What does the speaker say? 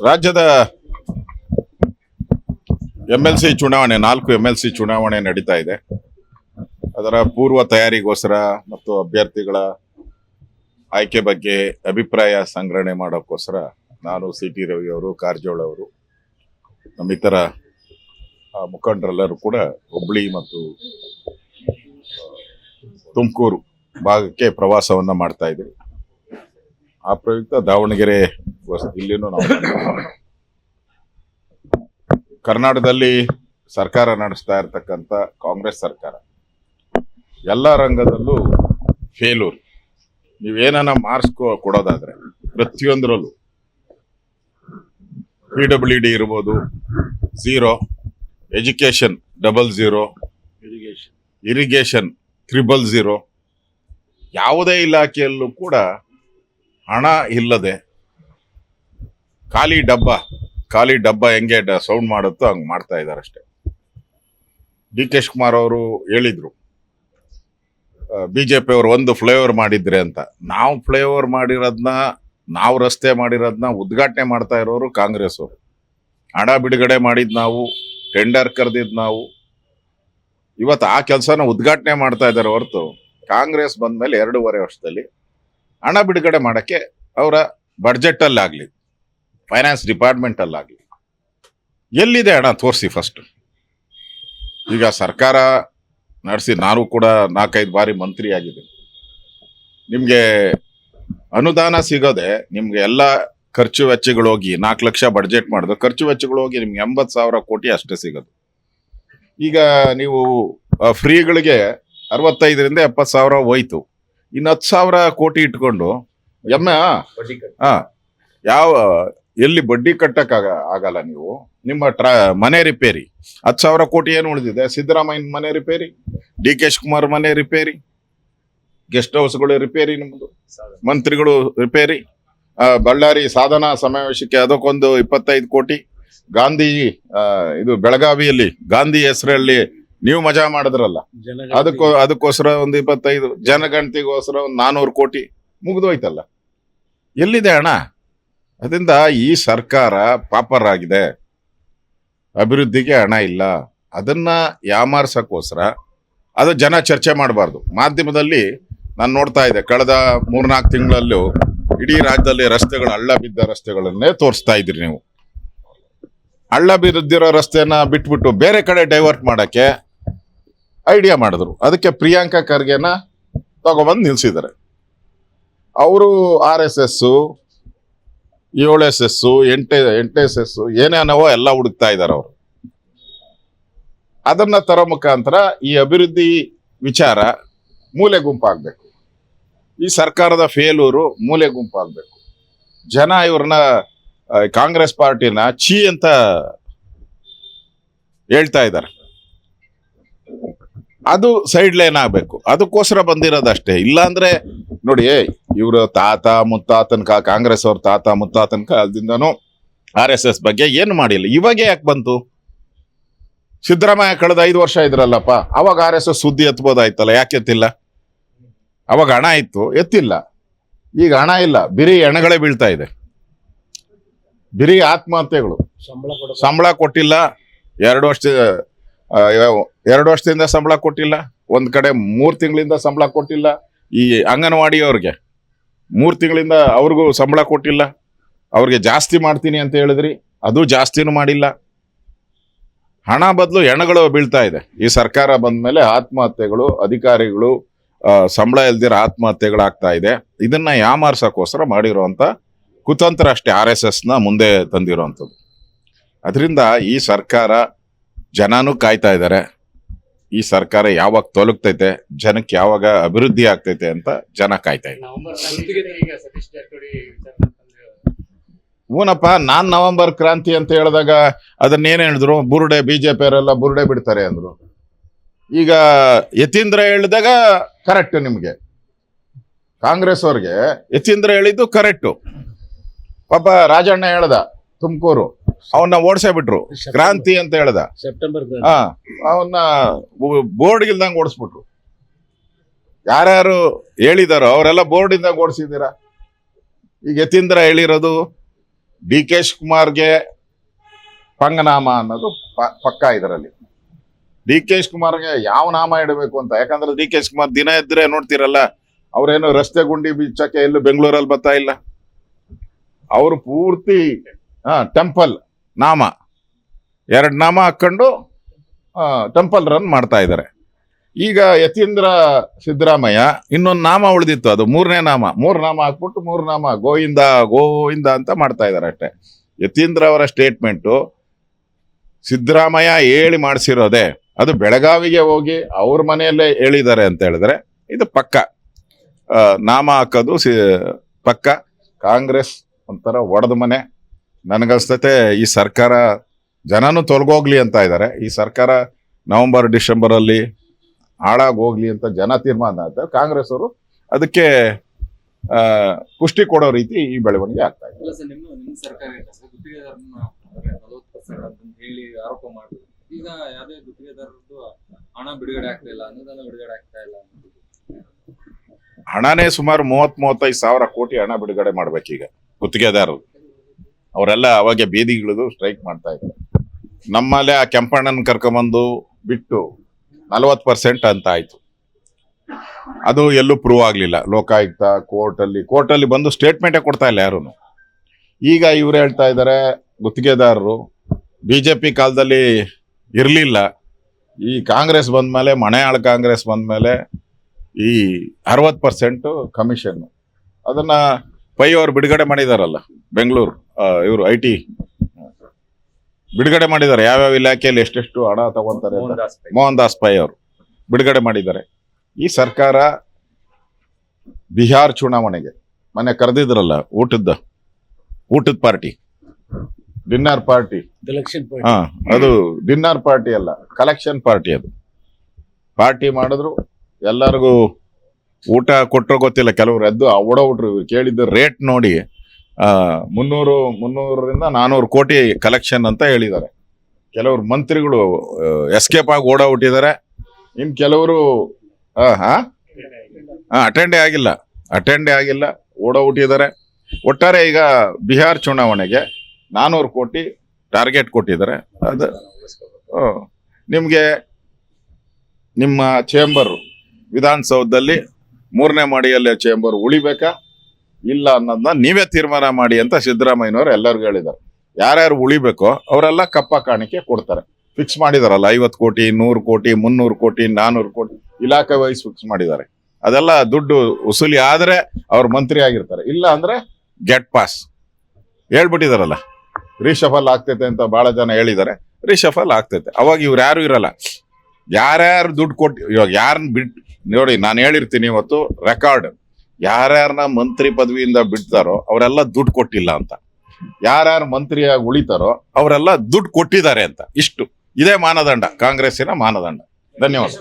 ರಾಜ್ಯದ MLC ಚುನಾವಣೆ 4 MLC ಚುನಾವಣೆ ನಡೀತಾ ಇದೆ. ಅದರ ಪೂರ್ವ ತಯಾರಿಗೋಸ್ಕರ ಮತ್ತು ಅಭ್ಯರ್ಥಿಗಳ ಆಯ್ಕೆ ಬಗ್ಗೆ ಅಭಿಪ್ರಾಯ ಸಂಗ್ರಹಣೆ ಮಾಡೋಕ್ಕೋಸ್ಕರ ನಾನು CT ರವಿ ಅವರು, ಕಾರಜೋಳ ಅವರು, ನಮ್ಮಿತರ ಮುಖಂಡರೆಲ್ಲರೂ ಕೂಡ ಹುಬ್ಬಳ್ಳಿ ಮತ್ತು ತುಮಕೂರು ಭಾಗಕ್ಕೆ ಪ್ರವಾಸವನ್ನ ಮಾಡ್ತಾ ಇದ್ದೀವಿ. ಆ ಪ್ರಯುಕ್ತ ದಾವಣಗೆರೆ ಇಲ್ಲಿನೂ ನಾವು ಕರ್ನಾಟಕದಲ್ಲಿ ಸರ್ಕಾರ ನಡೆಸ್ತಾ ಇರತಕ್ಕಂಥ ಕಾಂಗ್ರೆಸ್ ಸರ್ಕಾರ ಎಲ್ಲ ರಂಗದಲ್ಲೂ ಫೇಲ್ಯೂರ್. ನೀವೇನ ಮಾರ್ಕ್ಸ್ ಕೊಡೋದಾದ್ರೆ ಪ್ರತಿಯೊಂದರಲ್ಲೂ PWD ಇರ್ಬೋದು 0, ಎಜುಕೇಶನ್ 00, ಇರಿಗೇಷನ್ 000, ಯಾವುದೇ ಇಲಾಖೆಯಲ್ಲೂ ಕೂಡ ಹಣ ಇಲ್ಲದೆ ಖಾಲಿ ಡಬ್ಬ ಹೆಂಗೆ ಸೌಂಡ್ ಮಾಡುತ್ತೋ ಹಂಗೆ ಮಾಡ್ತಾ ಇದ್ದಾರೆ ಅಷ್ಟೇ. DK ಶಿವಕುಮಾರ್ ಅವರು ಹೇಳಿದ್ರು BJP ಅವರು ಒಂದು ಫ್ಲೈಓವರ್ ಮಾಡಿದ್ರೆ ಅಂತ. ನಾವು ಫ್ಲೈಓವರ್ ಮಾಡಿರೋದನ್ನ, ನಾವು ರಸ್ತೆ ಮಾಡಿರೋದನ್ನ ಉದ್ಘಾಟನೆ ಮಾಡ್ತಾ ಇರೋರು ಕಾಂಗ್ರೆಸ್ ಅವರು. ಹಣ ಬಿಡುಗಡೆ ಮಾಡಿದ್ ನಾವು, ಟೆಂಡರ್ ಕರೆದಿದ್ ನಾವು. ಇವತ್ತು ಆ ಕೆಲಸನ ಉದ್ಘಾಟನೆ ಮಾಡ್ತಾ ಇದ್ದಾರೆ ಹೊರತು ಕಾಂಗ್ರೆಸ್ ಬಂದ ಮೇಲೆ 2.5 ವರ್ಷದಲ್ಲಿ ಹಣ ಬಿಡುಗಡೆ ಮಾಡಕ್ಕೆ ಅವರ ಬಡ್ಜೆಟ್ ಅಲ್ಲಾಗ್ಲಿ, ಫೈನಾನ್ಸ್ ಡಿಪಾರ್ಟ್ಮೆಂಟ್ ಅಲ್ಲಾಗ್ಲಿ ಎಲ್ಲಿದೆ ಹಣ ತೋರಿಸಿ ಫಸ್ಟ್. ಈಗ ಸರ್ಕಾರ ನಡೆಸಿ ನಾನು ಕೂಡ 4-5 ಬಾರಿ ಮಂತ್ರಿ ಆಗಿದ್ದೀನಿ. ನಿಮ್ಗೆ ಅನುದಾನ ಸಿಗೋದೆ ನಿಮ್ಗೆ ಎಲ್ಲ ಖರ್ಚು ವೆಚ್ಚಗಳು ಹೋಗಿ 4 ಲಕ್ಷ ಬಡ್ಜೆಟ್ ಮಾಡಿದ್ರು, ಖರ್ಚು ವೆಚ್ಚಗಳು ಹೋಗಿ ನಿಮ್ಗೆ 80,000 ಕೋಟಿ ಅಷ್ಟೇ ಸಿಗೋದು. ಈಗ ನೀವು ಫ್ರೀಗಳಿಗೆ 65ರಿಂದ 70,000 ಹೋಯ್ತು. ಇನ್ನು 10,000 ಕೋಟಿ ಇಟ್ಕೊಂಡು ಎಲ್ಲಿ ಬಡ್ಡಿ ಕಟ್ಟಕ್ ಆಗಲ್ಲ. ನೀವು ನಿಮ್ಮ ಮನೆ ರಿಪೇರಿ 10,000 ಕೋಟಿ ಏನು ಉಳಿದಿದೆ? ಸಿದ್ದರಾಮಯ್ಯ ಮನೆ ರಿಪೇರಿ, DK ಶಿವಕುಮಾರ್ ಮನೆ ರಿಪೇರಿ, ಗೆಸ್ಟ್ ಹೌಸ್ಗಳು ರಿಪೇರಿ, ನಿಮ್ದು ಮಂತ್ರಿಗಳು ರಿಪೇರಿ, ಬಳ್ಳಾರಿ ಸಾಧನಾ ಸಮಾವೇಶಕ್ಕೆ ಅದಕ್ಕೊಂದು 25 ಕೋಟಿ, ಗಾಂಧಿ ಇದು ಬೆಳಗಾವಿಯಲ್ಲಿ ಗಾಂಧಿ ಹೆಸರಲ್ಲಿ ನೀವು ಮಜಾ ಮಾಡಿದ್ರಲ್ಲ, ಅದಕ್ಕೋಸ್ಕರ ಒಂದು 25, ಜನಗಣತಿಗೋಸ್ಕರ ಒಂದು 400 ಕೋಟಿ ಮುಗಿದೋಯ್ತಲ್ಲ. ಎಲ್ಲಿದೆ ಹಣ? ಅದರಿಂದ ಈ ಸರ್ಕಾರ ಪಾಪರ್ ಆಗಿದೆ. ಅಭಿವೃದ್ಧಿಗೆ ಹಣ ಇಲ್ಲ. ಅದನ್ನ ಯಾಮಾರ್ಸಕ್ಕೋಸ್ಕರ ಅದು ಜನ ಚರ್ಚೆ ಮಾಡಬಾರ್ದು. ಮಾಧ್ಯಮದಲ್ಲಿ ನಾನು ನೋಡ್ತಾ ಇದ್ದೆ, ಕಳೆದ 3-4 ತಿಂಗಳಲ್ಲೂ ಇಡೀ ರಾಜ್ಯದಲ್ಲಿ ರಸ್ತೆಗಳು ಹಳ್ಳ ಬಿದ್ದ ರಸ್ತೆಗಳನ್ನೇ ತೋರಿಸ್ತಾ ಇದ್ರಿ ನೀವು. ಹಳ್ಳ ಬಿದ್ದಿರೋ ರಸ್ತೆನ ಬಿಟ್ಬಿಟ್ಟು ಬೇರೆ ಕಡೆ ಡೈವರ್ಟ್ ಮಾಡಕ್ಕೆ ಐಡಿಯಾ ಮಾಡಿದ್ರು. ಅದಕ್ಕೆ ಪ್ರಿಯಾಂಕಾ ಖರ್ಗೆನ ತಗೊಬಂದು ನಿಲ್ಸಿದ್ದಾರೆ. ಅವರು RSS, 7SS, 8SS ಏನೇನವೋ ಎಲ್ಲ ಹುಡುಕ್ತಾ ಇದ್ದಾರೆ ಅವರು. ಅದನ್ನ ತರ ಮುಖಾಂತರ ಈ ಅಭಿವೃದ್ಧಿ ವಿಚಾರ ಮೂಲೆ ಗುಂಪಾಗಬೇಕು. ಈ ಸರ್ಕಾರದ ಫೇಲೂರು ಮೂಲೆ ಗುಂಪಾಗಬೇಕು. ಜನ ಇವ್ರನ್ನ ಕಾಂಗ್ರೆಸ್ ಪಾರ್ಟಿನ ಛೀ ಅಂತ ಹೇಳ್ತಾ ಇದ್ದಾರೆ. ಅದು ಸೈಡ್ ಲೈನ್ ಆಗ್ಬೇಕು. ಅದಕ್ಕೋಸ್ಕರ ಬಂದಿರೋದಷ್ಟೇ. ಇಲ್ಲಾಂದ್ರೆ ನೋಡಿ, ಇವರು ತಾತ ಮುತ್ತಾತನಕ, ಕಾಂಗ್ರೆಸ್ ಅವ್ರ ತಾತ ಮುತ್ತಾತನಕ ಅಲ್ಲಿಂದನೂ RSS ಬಗ್ಗೆ ಏನು ಮಾಡಿಲ್ಲ. ಇವಾಗ ಯಾಕೆ ಬಂತು? ಸಿದ್ದರಾಮಯ್ಯ ಕಳೆದ 5 ವರ್ಷ ಇದ್ರಲ್ಲಪ್ಪ, ಅವಾಗ RSS ಸುದ್ದಿ ಎತ್ಬೋದಾಯ್ತಲ್ಲ, ಯಾಕೆ ಎತ್ತಿಲ್ಲ? ಅವಾಗ ಹಣ ಇತ್ತು, ಎತ್ತಿಲ್ಲ. ಈಗ ಹಣ ಇಲ್ಲ, ಬಿರಿ ಹೆಣಗಳೇ ಬೀಳ್ತಾ ಇದೆ. ಬಿರಿ ಆತ್ಮಹತ್ಯೆಗಳು. ಸಂಬಳ ಕೊಟ್ಟಿಲ್ಲ, 2 ವರ್ಷದಿಂದ ಸಂಬಳ ಕೊಟ್ಟಿಲ್ಲ. ಒಂದ್ ಕಡೆ 3 ತಿಂಗಳಿಂದ ಸಂಬಳ ಕೊಟ್ಟಿಲ್ಲ. ಈ ಅಂಗನವಾಡಿ ಅವ್ರಿಗೆ 3 ತಿಂಗಳಿಂದ ಅವ್ರಿಗೂ ಸಂಬಳ ಕೊಟ್ಟಿಲ್ಲ. ಅವ್ರಿಗೆ ಜಾಸ್ತಿ ಮಾಡ್ತೀನಿ ಅಂತ ಹೇಳಿದ್ರಿ, ಅದು ಜಾಸ್ತಿನೂ ಮಾಡಿಲ್ಲ. ಹಣ ಬದಲು ಹೆಣಗಳು ಬೀಳ್ತಾ ಇದೆ. ಈ ಸರ್ಕಾರ ಬಂದ್ಮೇಲೆ ಆತ್ಮಹತ್ಯೆಗಳು, ಅಧಿಕಾರಿಗಳು ಸಂಬಳ ಇಲ್ದಿರ ಆತ್ಮಹತ್ಯೆಗಳಾಗ್ತಾ ಇದೆ. ಇದನ್ನ ಯಾಮಾರ್ಸಕ್ಕೋಸ್ಕರ ಮಾಡಿರುವಂತ ಕುತಂತ್ರ ಅಷ್ಟೇ, RSSನ ಮುಂದೆ ತಂದಿರುವಂಥದ್ದು. ಅದರಿಂದ ಈ ಸರ್ಕಾರ ಜನನೂ ಕಾಯ್ತಾ ಇದ್ದಾರೆ. ಈ ಸರ್ಕಾರ ಯಾವಾಗ ತೊಲಗ್ತೈತೆ, ಜನಕ್ಕೆ ಯಾವಾಗ ಅಭಿವೃದ್ಧಿ ಆಗ್ತೈತೆ ಅಂತ ಜನ ಕಾಯ್ತಾ ಇದ್ದಾರೆ. ಹೂನಪ್ಪ, ನಾನ್ ನವೆಂಬರ್ ಕ್ರಾಂತಿ ಅಂತ ಹೇಳಿದಾಗ ಅದನ್ನೇನ್ ಹೇಳಿದ್ರು? ಬುರುಡೆ, BJP ಅವರೆಲ್ಲ ಬುರುಡೆ ಬಿಡ್ತಾರೆ ಅಂದ್ರು. ಈಗ ಯತೀಂದ್ರ ಹೇಳಿದಾಗ ಕರೆಕ್ಟ್. ನಿಮ್ಗೆ ಕಾಂಗ್ರೆಸ್ ಅವ್ರಿಗೆ ಯತೀಂದ್ರ ಹೇಳಿದ್ದು ಕರೆಕ್ಟು. ಪಾಪ ರಾಜಣ್ಣ ಹೇಳ್ದ ತುಮಕೂರು, ಅವನ್ನ ಓಡಿಸೇ ಬಿಟ್ರು. ಕ್ರಾಂತಿ ಅಂತ ಹೇಳ್ದ, ಅವನ್ನ ಬೋರ್ಡ್ ಇಲ್ದಂಗೆ ಓಡಿಸ್ಬಿಟ್ರು. ಯಾರ್ಯಾರು ಹೇಳಿದಾರೋ ಅವರೆಲ್ಲ ಬೋರ್ಡ್ ಇಂದ ಓಡಿಸಿದ್ದೀರಾ. ಈಗ ಯತೀಂದ್ರ ಹೇಳಿರೋದು ಡಿ ಕೆ ಶಿವಕುಮಾರ್ಗೆ ಪಂಗನಾಮ ಅನ್ನೋದು ಪಕ್ಕ ಇದರಲ್ಲಿ. ಡಿ ಕೆ ಶಿವಕುಮಾರ್ಗೆ ಯಾವ ನಾಮ ಇಡಬೇಕು ಅಂತ, ಯಾಕಂದ್ರೆ ಡಿ ಕೆ ಶಿವಕುಮಾರ್ ದಿನ ಇದ್ರೆ ನೋಡ್ತಿರಲ್ಲ, ಅವ್ರೇನು ರಸ್ತೆ ಗುಂಡಿ ಬಿಚ್ಚಕ್ಕೆ ಎಲ್ಲೂ ಬೆಂಗಳೂರಲ್ಲಿ ಬರ್ತಾ ಇಲ್ಲ. ಅವರು ಪೂರ್ತಿ ಟೆಂಪಲ್ ನಾಮ 2 ನಾಮ ಹಾಕೊಂಡು ಟೆಂಪಲ್ ರನ್ ಮಾಡ್ತಾ ಇದ್ದಾರೆ. ಈಗ ಯತೀಂದ್ರ ಸಿದ್ದರಾಮಯ್ಯ ಇನ್ನೊಂದು ನಾಮ ಉಳಿದಿತ್ತು, ಅದು 3ನೇ ನಾಮ. 3 ನಾಮ ಹಾಕ್ಬಿಟ್ಟು 3 ನಾಮ ಗೋವಿಂದ ಗೋವಿಂದ ಅಂತ ಮಾಡ್ತಾ ಇದ್ದಾರೆ ಅಷ್ಟೇ. ಯತೀಂದ್ರ ಅವರ ಸ್ಟೇಟ್ಮೆಂಟು ಸಿದ್ದರಾಮಯ್ಯ ಹೇಳಿ ಮಾಡಿಸಿರೋದೆ, ಅದು ಬೆಳಗಾವಿಗೆ ಹೋಗಿ ಅವ್ರ ಮನೆಯಲ್ಲೇ ಹೇಳಿದ್ದಾರೆ ಅಂತ ಹೇಳಿದ್ರೆ ಇದು ಪಕ್ಕ. ನಾಮ ಹಾಕೋದು ಪಕ್ಕ. ಕಾಂಗ್ರೆಸ್ ಒಂಥರ ಒಡೆದ ಮನೆ. ನನಗನ್ಸ್ತತೆ ಈ ಸರ್ಕಾರ ಜನನು ತೊಲಗೋಗ್ಲಿ ಅಂತ ಇದ್ದಾರೆ. ಈ ಸರ್ಕಾರ ನವೆಂಬರ್ ಡಿಸೆಂಬರಲ್ಲಿ ಹಾಳಾಗೋಗ್ಲಿ ಅಂತ ಜನ ತೀರ್ಮಾನ ಆಗ್ತಾರೆ. ಕಾಂಗ್ರೆಸ್ ಅವರು ಅದಕ್ಕೆ ಪುಷ್ಟಿ ಕೊಡೋ ರೀತಿ ಈ ಬೆಳವಣಿಗೆ ಆಗ್ತಾ ಇದೆ. ನಿಮ್ಮ ಸರ್ಕಾರ ಹೇಳಿ ಆರೋಪ ಮಾಡಿದ್ರು. ಈಗ ಯಾವುದೇ ಗುತ್ತಿಗೆದಾರರದ್ದು ಹಣ ಬಿಡುಗಡೆ ಆಗ್ತಾ ಇಲ್ಲ, ಅನುದಾನ ಬಿಡುಗಡೆ ಆಗ್ತಾ ಇಲ್ಲ. ಹಣನೇ ಸುಮಾರು 30-35 ಸಾವಿರ ಕೋಟಿ ಹಣ ಬಿಡುಗಡೆ ಮಾಡ್ಬೇಕೀಗ ಗುತ್ತಿಗೆದಾರರು. ಅವರೆಲ್ಲ ಅವಾಗ ಬೀದಿಗಿಳಿದು ಸ್ಟ್ರೈಕ್ ಮಾಡ್ತಾ ಇದ್ದಾರೆ. ನಮ್ಮಲ್ಲೇ ಆ ಕೆಂಪಣ್ಣನ ಕರ್ಕೊಂಬಂದು ಬಿಟ್ಟು 40% ಅಂತ ಆಯ್ತು. ಅದು ಎಲ್ಲೂ ಪ್ರೂವ್ ಆಗ್ಲಿಲ್ಲ. ಲೋಕಾಯುಕ್ತ ಕೋರ್ಟಲ್ಲಿ ಬಂದು ಸ್ಟೇಟ್ಮೆಂಟೇ ಕೊಡ್ತಾ ಇಲ್ಲ ಯಾರು. ಈಗ ಇವ್ರು ಹೇಳ್ತಾ ಇದ್ದಾರೆ ಗುತ್ತಿಗೆದಾರರು ಬಿಜೆಪಿ ಕಾಲದಲ್ಲಿ ಇರಲಿಲ್ಲ, ಈ ಕಾಂಗ್ರೆಸ್ ಬಂದ್ಮೇಲೆ, ಮನೆಯಾಳ ಕಾಂಗ್ರೆಸ್ ಬಂದ್ಮೇಲೆ ಈ 60% ಕಮಿಷನ್ ಅದನ್ನ ಪೈ ಅವ್ರು ಬಿಡುಗಡೆ ಮಾಡಿದಾರಲ್ಲ, ಬೆಂಗಳೂರು ಇವರು IT ಬಿಡುಗಡೆ ಮಾಡಿದ್ದಾರೆ. ಯಾವ್ಯಾವ ಇಲಾಖೆಯಲ್ಲಿ ಎಷ್ಟೆಷ್ಟು ಹಣ ತಗೊಂತಾರೆ ಅಂತ ಮೋಹನ್ ದಾಸ್ ಪೈ ಅವರು ಬಿಡುಗಡೆ ಮಾಡಿದ್ದಾರೆ. ಈ ಸರ್ಕಾರ ಬಿಹಾರ್ ಚುನಾವಣೆಗೆ ಮೊನ್ನೆ ಕರೆದಿದ್ರಲ್ಲ, ಊಟದ ಪಾರ್ಟಿ, ಡಿನ್ನರ್ ಪಾರ್ಟಿ, ಅದು ಡಿನ್ನರ್ ಪಾರ್ಟಿ ಅಲ್ಲ, ಕಲೆಕ್ಷನ್ ಪಾರ್ಟಿ. ಅದು ಪಾರ್ಟಿ ಮಾಡಿದ್ರು, ಎಲ್ಲರಿಗೂ ಊಟ ಕೊಟ್ಟರು ಗೊತ್ತಿಲ್ಲ. ಕೆಲವರು ಎದ್ದು ಓಡೋಗ್ಬಿಟ್ರು. ಕೇಳಿದ್ದು ರೇಟ್ ನೋಡಿ 300ರಿಂದ 400 ಕೋಟಿ ಕಲೆಕ್ಷನ್ ಅಂತ ಹೇಳಿದ್ದಾರೆ. ಕೆಲವರು ಮಂತ್ರಿಗಳು ಎಸ್ಕೇಪ್ ಆಗಿ ಓಡೋಗ್ಬಿಟ್ಟಿದ್ದಾರೆ. ಇನ್ನು ಕೆಲವರು ಅಟೆಂಡೇ ಆಗಿಲ್ಲ ಓಡೋಗ್ಬಿಟ್ಟಿದ್ದಾರೆ. ಒಟ್ಟಾರೆ ಈಗ ಬಿಹಾರ್ ಚುನಾವಣೆಗೆ 400 ಕೋಟಿ ಟಾರ್ಗೆಟ್ ಕೊಟ್ಟಿದ್ದಾರೆ. ಅದು ನಿಮಗೆ ನಿಮ್ಮ ಚೇಂಬರ್ ವಿಧಾನಸೌಧದಲ್ಲಿ 3ನೇ ಮಹಡಿಯಲ್ಲಿ ಚೇಂಬರ್ ಉಳಿಬೇಕಾ ಇಲ್ಲ ಅನ್ನೋದನ್ನ ನೀವೇ ತೀರ್ಮಾನ ಮಾಡಿ ಅಂತ ಸಿದ್ದರಾಮಯ್ಯನವರು ಎಲ್ಲರಿಗೂ ಹೇಳಿದ್ದಾರೆ. ಯಾರ್ಯಾರು ಉಳಿಬೇಕೋ ಅವರೆಲ್ಲ ಕಪ್ಪ ಕಾಣಿಕೆ ಕೊಡ್ತಾರೆ. ಫಿಕ್ಸ್ ಮಾಡಿದಾರಲ್ಲ, 50 ಕೋಟಿ, 100 ಕೋಟಿ, 300 ಕೋಟಿ, 400 ಕೋಟಿ ಇಲಾಖೆ ವೈಸ್ ಫಿಕ್ಸ್ ಮಾಡಿದ್ದಾರೆ. ಅದೆಲ್ಲ ದುಡ್ಡು ವಸೂಲಿ ಆದ್ರೆ ಅವ್ರು ಮಂತ್ರಿ ಆಗಿರ್ತಾರೆ, ಇಲ್ಲ ಅಂದ್ರೆ ಗೆಟ್ ಪಾಸ್ ಹೇಳ್ಬಿಟ್ಟಿದಾರಲ್ಲ. ರೀಶಫಲ್ ಆಗ್ತೈತೆ ಅಂತ ಬಹಳ ಜನ ಹೇಳಿದ್ದಾರೆ. ರೀಶಫಲ್ ಆಗ್ತೈತೆ. ಅವಾಗ ಇವ್ರು ಯಾರು ಇರಲ್ಲ. ಯಾರ್ಯಾರು ದುಡ್ಡು ಕೊಟ್ಟು, ಇವಾಗ ಯಾರನ್ನ ಬಿಟ್ಟು ನೋಡಿ, ನಾನು ಹೇಳಿರ್ತೀನಿ ಇವತ್ತು ರೆಕಾರ್ಡ್, ಯಾರ್ಯಾರನ್ನ ಮಂತ್ರಿ ಪದವಿಯಿಂದ ಬಿಡ್ತಾರೋ ಅವರೆಲ್ಲ ದುಡ್ಡು ಕೊಟ್ಟಿಲ್ಲ ಅಂತ, ಯಾರ್ಯಾರು ಮಂತ್ರಿಯಾಗಿ ಉಳಿತಾರೋ ಅವರೆಲ್ಲ ದುಡ್ಡು ಕೊಟ್ಟಿದ್ದಾರೆ ಅಂತ. ಇದೇ ಮಾನದಂಡ, ಕಾಂಗ್ರೆಸ್ಸಿನ ಮಾನದಂಡ. ಧನ್ಯವಾದ.